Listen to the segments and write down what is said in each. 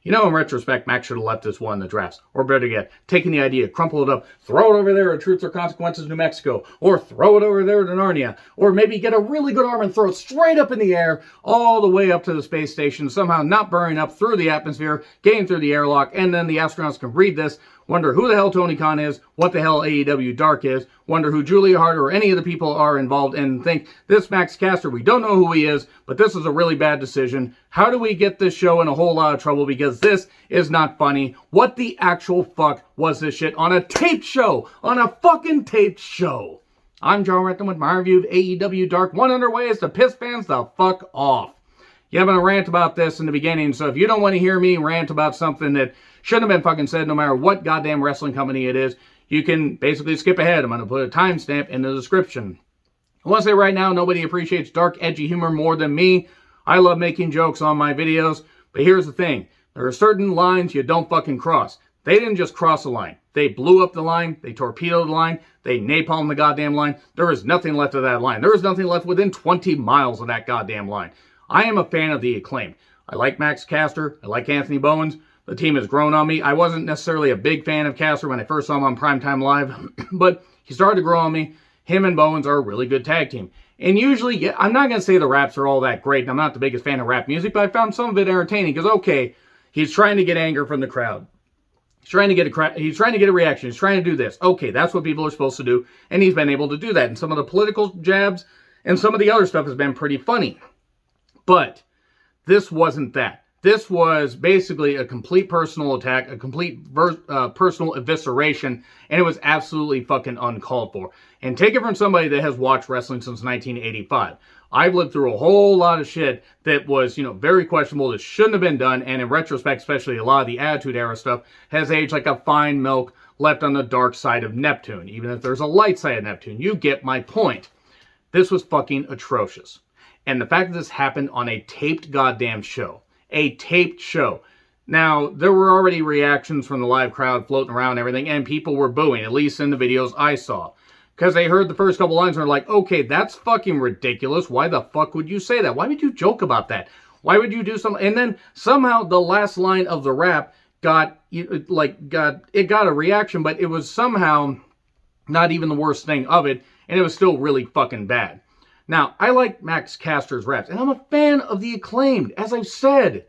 You know, in retrospect, Max should have left this one in the drafts. Or better yet, taking the idea, crumple it up, throw it over there at Truth or Consequences, New Mexico. Or throw it over there to Narnia. Or maybe get a really good arm and throw it straight up in the air, all the way up to the space station, somehow not burning up through the atmosphere, getting through the airlock, and then the astronauts can read this, wonder who the hell Tony Khan is, what the hell AEW Dark is, wonder who Julia Hart or any of the people are involved, and think, this Max Caster, we don't know who he is, but this is a really bad decision. How do we get this show in a whole lot of trouble? Because this is not funny. What the actual fuck was this shit on a taped show? On a fucking taped show. I'm John Rant with my review of AEW Dark. One underway is to piss fans the fuck off. Yeah, I'm going to rant about this in the beginning, so if you don't want to hear me rant about something that shouldn't have been fucking said, no matter what goddamn wrestling company it is, you can basically skip ahead. I'm going to put a timestamp in the description. I want to say right now, nobody appreciates dark, edgy humor more than me. I love making jokes on my videos, but here's the thing. There are certain lines you don't fucking cross. They didn't just cross a line. They blew up the line. They torpedoed the line. They napalmed the goddamn line. There is nothing left of that line. There is nothing left within 20 miles of that goddamn line. I am a fan of the Acclaimed. I like Max Caster. I like Anthony Bowens. The team has grown on me. I wasn't necessarily a big fan of Caster when I first saw him on Primetime Live, but he started to grow on me. Him and Bowens are a really good tag team. And usually, yeah, I'm not going to say the raps are all that great, and I'm not the biggest fan of rap music, but I found some of it entertaining, because, okay, he's trying to get anger from the crowd. He's trying to get a reaction. He's trying to do this. Okay, that's what people are supposed to do, and he's been able to do that. And some of the political jabs and some of the other stuff has been pretty funny. But this wasn't that. This was basically a complete personal attack, a complete personal evisceration, and it was absolutely fucking uncalled for. And take it from somebody that has watched wrestling since 1985. I've lived through a whole lot of shit that was, very questionable, that shouldn't have been done, and in retrospect, especially a lot of the Attitude Era stuff, has aged like a fine milk left on the dark side of Neptune. Even if there's a light side of Neptune, you get my point. This was fucking atrocious. And the fact that this happened on a taped goddamn show. A taped show. Now, there were already reactions from the live crowd floating around and everything, and people were booing, at least in the videos I saw. Because they heard the first couple lines and were like, okay, that's fucking ridiculous. Why the fuck would you say that? Why would you joke about that? Why would you do something? And then somehow the last line of the rap got a reaction, but it was somehow not even the worst thing of it, and it was still really fucking bad. Now, I like Max Caster's raps, and I'm a fan of the Acclaimed, as I've said.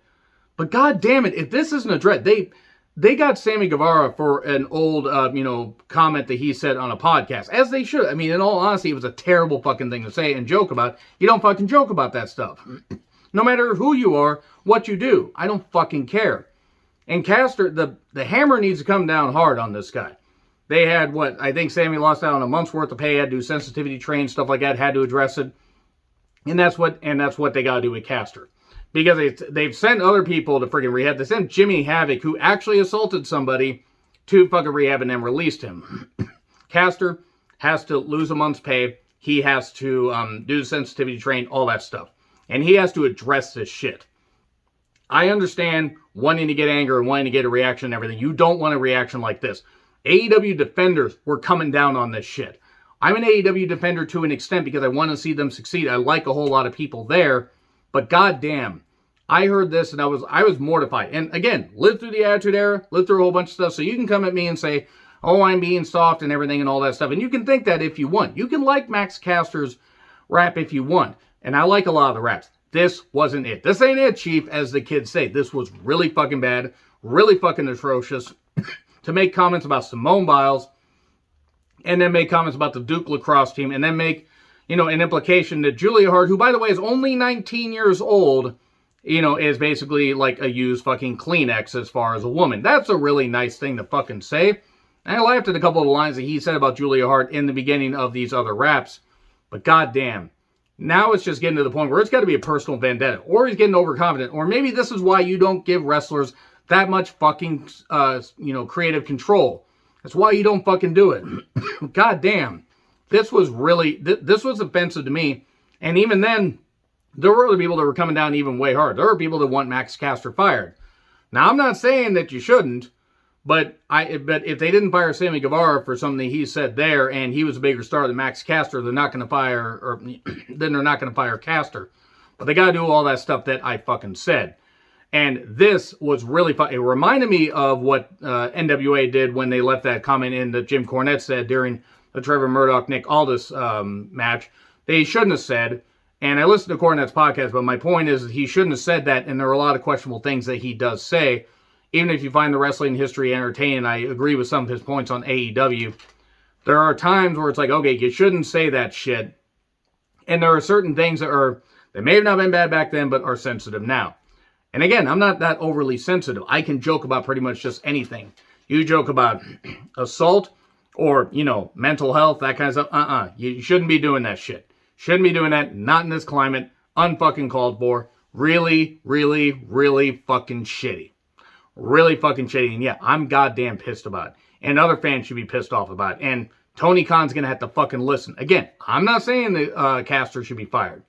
But god damn it, if this isn't a dread, they got Sammy Guevara for an old, comment that he said on a podcast, as they should. I mean, in all honesty, it was a terrible fucking thing to say and joke about. You don't fucking joke about that stuff. No matter who you are, what you do, I don't fucking care. And Caster, the hammer needs to come down hard on this guy. They had, I think Sammy lost out on a month's worth of pay, had to do sensitivity training, stuff like that, had to address it. And that's what they got to do with Caster. Because they've sent other people to friggin' rehab. They sent Jimmy Havoc, who actually assaulted somebody, to fucking rehab and then released him. Caster has to lose a month's pay. He has to do the sensitivity training, all that stuff. And he has to address this shit. I understand wanting to get anger and wanting to get a reaction and everything. You don't want a reaction like this. AEW defenders were coming down on this shit. I'm an AEW defender to an extent because I want to see them succeed. I like a whole lot of people there. But goddamn, I heard this and I was mortified. And again, lived through the Attitude Era, lived through a whole bunch of stuff. So you can come at me and say, oh, I'm being soft and everything and all that stuff. And you can think that if you want. You can like Max Caster's rap if you want. And I like a lot of the raps. This wasn't it. This ain't it, Chief, as the kids say. This was really fucking bad. Really fucking atrocious. To make comments about Simone Biles, and then make comments about the Duke lacrosse team, and then make, an implication that Julia Hart, who, by the way, is only 19 years old, is basically like a used fucking Kleenex as far as a woman. That's a really nice thing to fucking say. And I laughed at a couple of the lines that he said about Julia Hart in the beginning of these other raps, but goddamn, now it's just getting to the point where it's got to be a personal vendetta, or he's getting overconfident, or maybe this is why you don't give wrestlers that much fucking, creative control. That's why you don't fucking do it. God damn. This was really, this was offensive to me. And even then, there were other people that were coming down even way hard. There were people that want Max Caster fired. Now, I'm not saying that you shouldn't, but if they didn't fire Sammy Guevara for something he said there, and he was a bigger star than Max Caster, they're not going to then they're not going to fire Caster. But they got to do all that stuff that I fucking said. And this was really fun. It reminded me of what NWA did when they left that comment in that Jim Cornette said during the Trevor Murdoch-Nick Aldis match. They shouldn't have said, and I listened to Cornette's podcast, but my point is he shouldn't have said that, and there are a lot of questionable things that he does say. Even if you find the wrestling history entertaining, I agree with some of his points on AEW. There are times where it's like, okay, you shouldn't say that shit. And there are certain things that may have not been bad back then, but are sensitive now. And again, I'm not that overly sensitive. I can joke about pretty much just anything. You joke about assault or, mental health, that kind of stuff. You shouldn't be doing that shit. Shouldn't be doing that. Not in this climate. Unfucking called for. Really, really, really fucking shitty. Really fucking shitty. And yeah, I'm goddamn pissed about it. And other fans should be pissed off about it. And Tony Khan's going to have to fucking listen. Again, I'm not saying that Castered should be fired.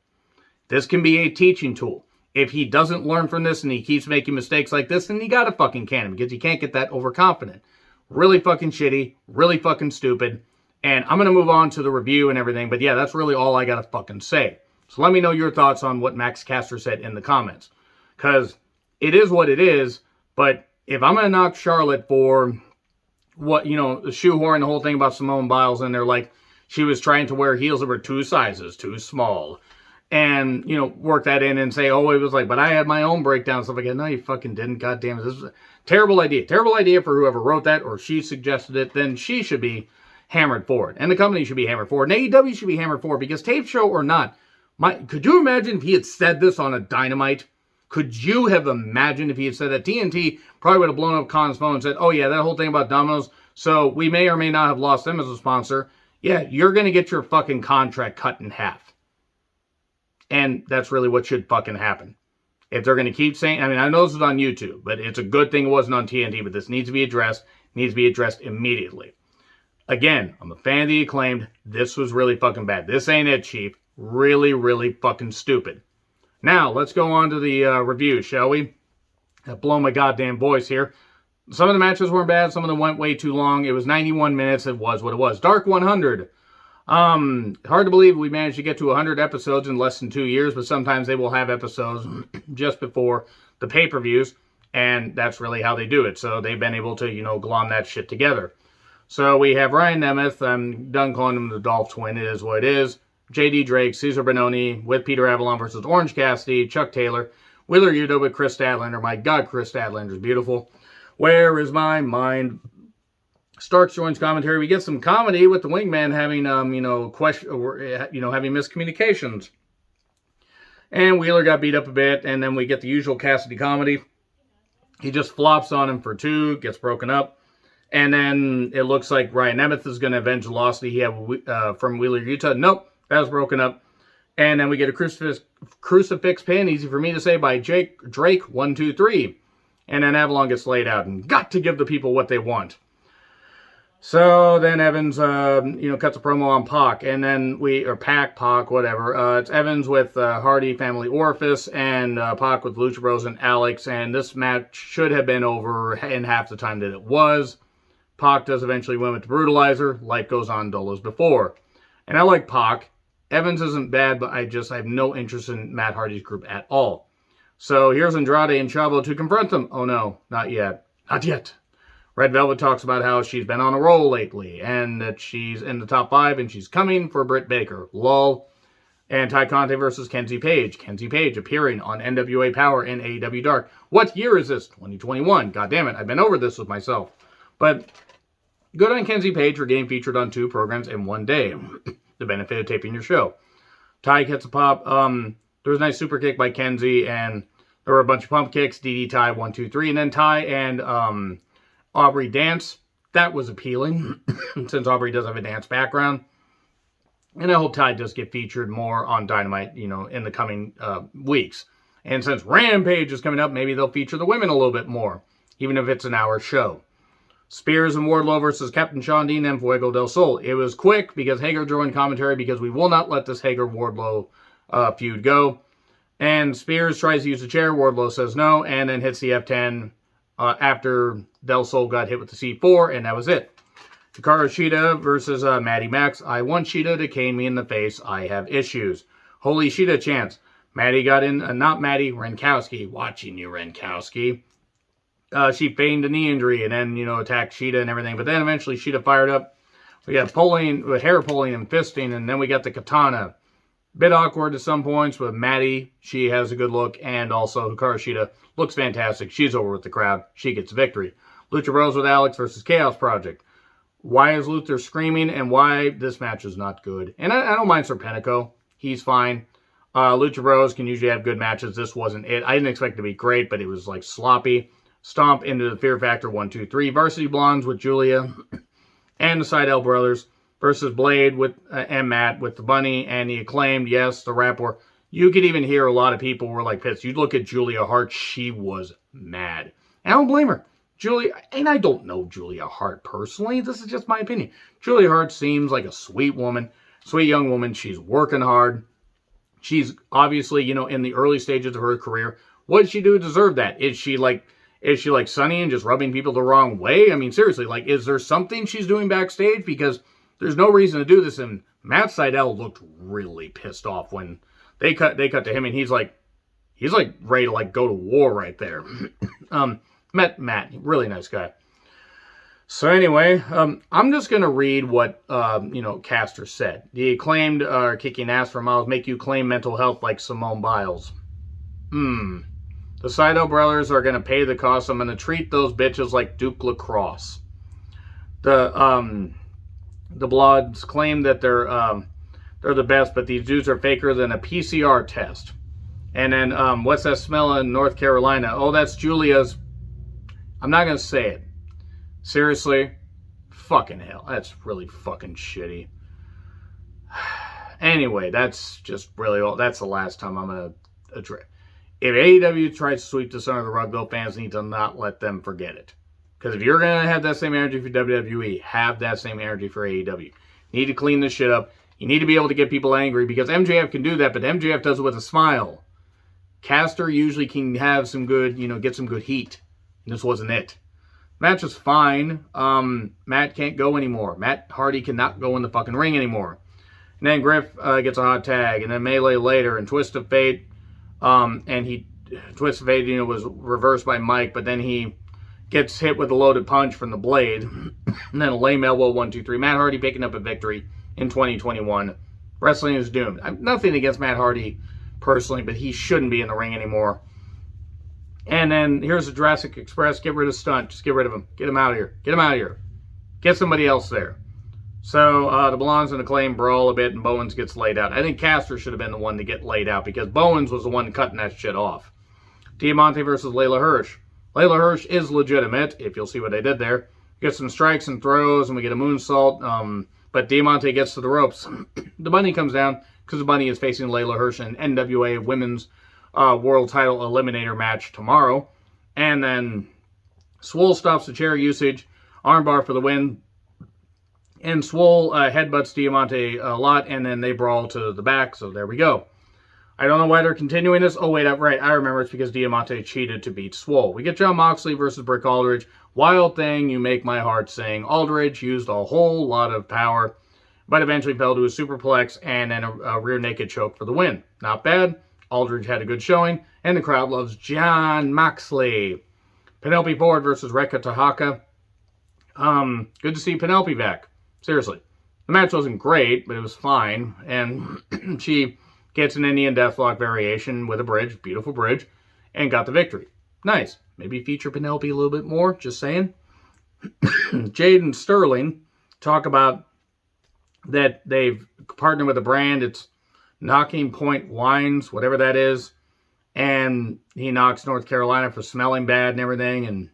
This can be a teaching tool. If he doesn't learn from this and he keeps making mistakes like this, then you gotta fucking can him because you can't get that overconfident. Really fucking shitty. Really fucking stupid. And I'm going to move on to the review and everything. But yeah, that's really all I gotta fucking say. So let me know your thoughts on what Max Caster said in the comments. Because it is what it is. But if I'm going to knock Charlotte for what, the shoehorn the whole thing about Simone Biles and they're like, she was trying to wear heels that were 2 sizes too small. And, work that in and say, oh, it was like, but I had my own breakdown. Stuff like that. No, you fucking didn't. God damn it. This is a terrible idea. Terrible idea for whoever wrote that or she suggested it. Then she should be hammered for it. And the company should be hammered for it. And AEW should be hammered for it because tape show or not, could you imagine if he had said this on a Dynamite? Could you have imagined if he had said that? TNT probably would have blown up Khan's phone and said, oh yeah, that whole thing about Domino's. So we may or may not have lost them as a sponsor. Yeah, you're going to get your fucking contract cut in half. And that's really what should fucking happen. If they're going to keep saying, I know this is on YouTube, but it's a good thing it wasn't on TNT, but this needs to be addressed. Needs to be addressed immediately. Again, I'm a fan of the Acclaimed. This was really fucking bad. This ain't it, Chief. Really, really fucking stupid. Now, let's go on to the review, shall we? I've blown my goddamn voice here. Some of the matches weren't bad. Some of them went way too long. It was 91 minutes. It was what it was. Dark 100. Hard to believe we managed to get to 100 episodes in less than 2 years, but sometimes they will have episodes just before the pay-per-views, and that's really how they do it. So they've been able to, glom that shit together. So we have Ryan Nemeth. I'm done calling him the Dolph Twin. It is what it is. J.D. Drake, Cesar Bononi with Peter Avalon versus Orange Cassidy, Chuck Taylor, Wheeler Yuta with Chris Statlander. My God, Chris Statlander is beautiful. Where is my mind? Starks joins commentary. We get some comedy with the Wingman having, having miscommunications. And Wheeler got beat up a bit, and then we get the usual Cassidy comedy. He just flops on him for 2, gets broken up. And then it looks like Ryan Nemeth is going to avenge the loss that he had from Wheeler Yuta. Nope. That was broken up. And then we get a crucifix pin, easy for me to say, by Drake, 1, 2, 3. And then Avalon gets laid out and got to give the people what they want. So then Evans, cuts a promo on Pac. And then Pac, whatever. It's Evans with Hardy, Family Orifice, and Pac with Lucha Bros and Alex. And this match should have been over in half the time that it was. Pac does eventually win with the Brutalizer. Life goes on dull as before. And I like Pac. Evans isn't bad, but I have no interest in Matt Hardy's group at all. So here's Andrade and Chavo to confront them. Oh no, not yet. Not yet. Red Velvet talks about how she's been on a roll lately, and that she's in the top 5, and she's coming for Britt Baker. Lol. And Ty Conte versus Kenzie Page. Kenzie Page appearing on NWA Power and AEW Dark. What year is this? 2021. God damn it, I've been over this with myself. But good on Kenzie Page for getting featured on 2 programs in 1 day. The benefit of taping your show. Ty gets a pop. There was a nice super kick by Kenzie, and there were a bunch of pump kicks. DD Ty 1, 2, 3, and then Ty and Aubrey dance. That was appealing, since Aubrey does have a dance background. And I hope Ty does get featured more on Dynamite, in the coming weeks. And since Rampage is coming up, maybe they'll feature the women a little bit more, even if it's an hour show. Spears and Wardlow versus Captain Shawn Dean and Fuego del Sol. It was quick because Hager joined commentary because we will not let this Hager-Wardlow feud go. And Spears tries to use the chair. Wardlow says no and then hits the F10 after Del Sol got hit with the C4, and that was it. Hikaru Shida versus Maddie Max. I want Shida to cane me in the face. I have issues. Holy Shida chants. Maddie got in, not Maddie, Renkowski. Watching you, Renkowski. She feigned a knee injury and then, attacked Sheeta and everything. But then eventually Sheeta fired up. We got hair pulling and fisting, and then we got the katana. Bit awkward at some points with Maddie. She has a good look, and also Hikaru Shida looks fantastic. She's over with the crowd. She gets victory. Lucha Bros with Alex versus Chaos Project. Why is Luther screaming, and why this match is not good? And I don't mind Serpentico. He's fine. Lucha Bros can usually have good matches. This wasn't it. I didn't expect it to be great, but it was like sloppy. Stomp into the Fear Factor 1, 2, 3. Varsity Blondes with Julia and the Seidel Brothers versus Blade and Matt with the Bunny and the Acclaimed. Yes, the rap war. You could even hear a lot of people were like pissed. You'd look at Julia Hart. She was mad. And I don't blame her. Julia, and I don't know Julia Hart personally. This is just my opinion. Julia Hart seems like a sweet woman, sweet young woman. She's working hard. She's obviously, in the early stages of her career. What did she do to deserve that? Is she like Sunny and just rubbing people the wrong way? I mean, seriously, is there something she's doing backstage? Because there's no reason to do this. And Matt Sydal looked really pissed off when they cut to him, and he's like ready to go to war right there. Met Matt, really nice guy. So anyway, I'm just gonna read what Caster said. The Acclaimed are kicking ass for miles, make you claim mental health like Simone Biles. The Seidel brothers are gonna pay the cost. I'm gonna treat those bitches like Duke Lacrosse. The Bloods claim that they're the best, but these dudes are faker than a PCR test. And then what's that smell in North Carolina? Oh, that's Julia's. I'm not gonna say it. Seriously, fucking hell, that's really fucking shitty. Anyway, that's just really all. That's the last time I'm gonna address. If AEW tries to sweep this under the rug, though, fans need to not let them forget it. Because if you're going to have that same energy for WWE, have that same energy for AEW. You need to clean this shit up. You need to be able to get people angry, because MJF can do that, but MJF does it with a smile. Caster usually can have some good, get some good heat. And this wasn't it. Match is fine. Matt can't go anymore. Matt Hardy cannot go in the fucking ring anymore. And then Griff gets a hot tag, and then Melee later, and Twist of Fate. Twist of Fate, was reversed by Mike, but then he gets hit with a loaded punch from the Blade. And then a lame elbow, 1, 2, 3. Matt Hardy picking up a victory in 2021. Wrestling is doomed. Nothing against Matt Hardy personally, but he shouldn't be in the ring anymore. And then here's the Jurassic Express. Get rid of Stunt. Just get rid of him. Get him out of here. Get him out of here. Get somebody else there. So the Blondes and Acclaim brawl a bit, and Bowens gets laid out. I think Caster should have been the one to get laid out, because Bowens was the one cutting that shit off. Diamante versus Layla Hirsch. Layla Hirsch is legitimate, if you'll see what I did there. Get some strikes and throws, and we get a moonsault. But Diamante gets to the ropes. The Bunny comes down, because the Bunny is facing Layla Hirsch in NWA Women's World Title Eliminator match tomorrow. And then Swole stops the chair usage. Armbar for the win. And Swole headbutts Diamante a lot, and then they brawl to the back. So there we go. I don't know why they're continuing this. Oh, wait, right. I remember it's because Diamante cheated to beat Swole. We get Jon Moxley versus Brick Aldridge. Wild thing, you make my heart sing. Aldridge used a whole lot of power, but eventually fell to a superplex and then a rear naked choke for the win. Not bad. Aldridge had a good showing, and the crowd loves Jon Moxley. Penelope Ford versus Rekka Tahaka. Good to see Penelope back. Seriously. The match wasn't great, but it was fine. And she gets an Indian Deathlock variation with a bridge, beautiful bridge, and got the victory. Nice. Maybe feature Penelope a little bit more, just saying. Jade and Sterling talk about that they've partnered with a brand. It's Knocking Point Wines, whatever that is. And he knocks North Carolina for smelling bad and everything. And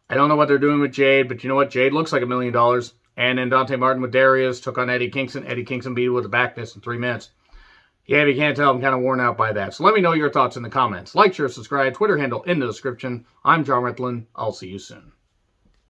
I don't know what they're doing with Jade, but you know what? Jade looks like $1 million. And then Dante Martin with Darius took on Eddie Kingston. Eddie Kingston beat with a back fist in 3 minutes. Yeah, if you can't tell, I'm kind of worn out by that. So let me know your thoughts in the comments. Like, share, subscribe, Twitter handle in the description. I'm John Ritlin. I'll see you soon.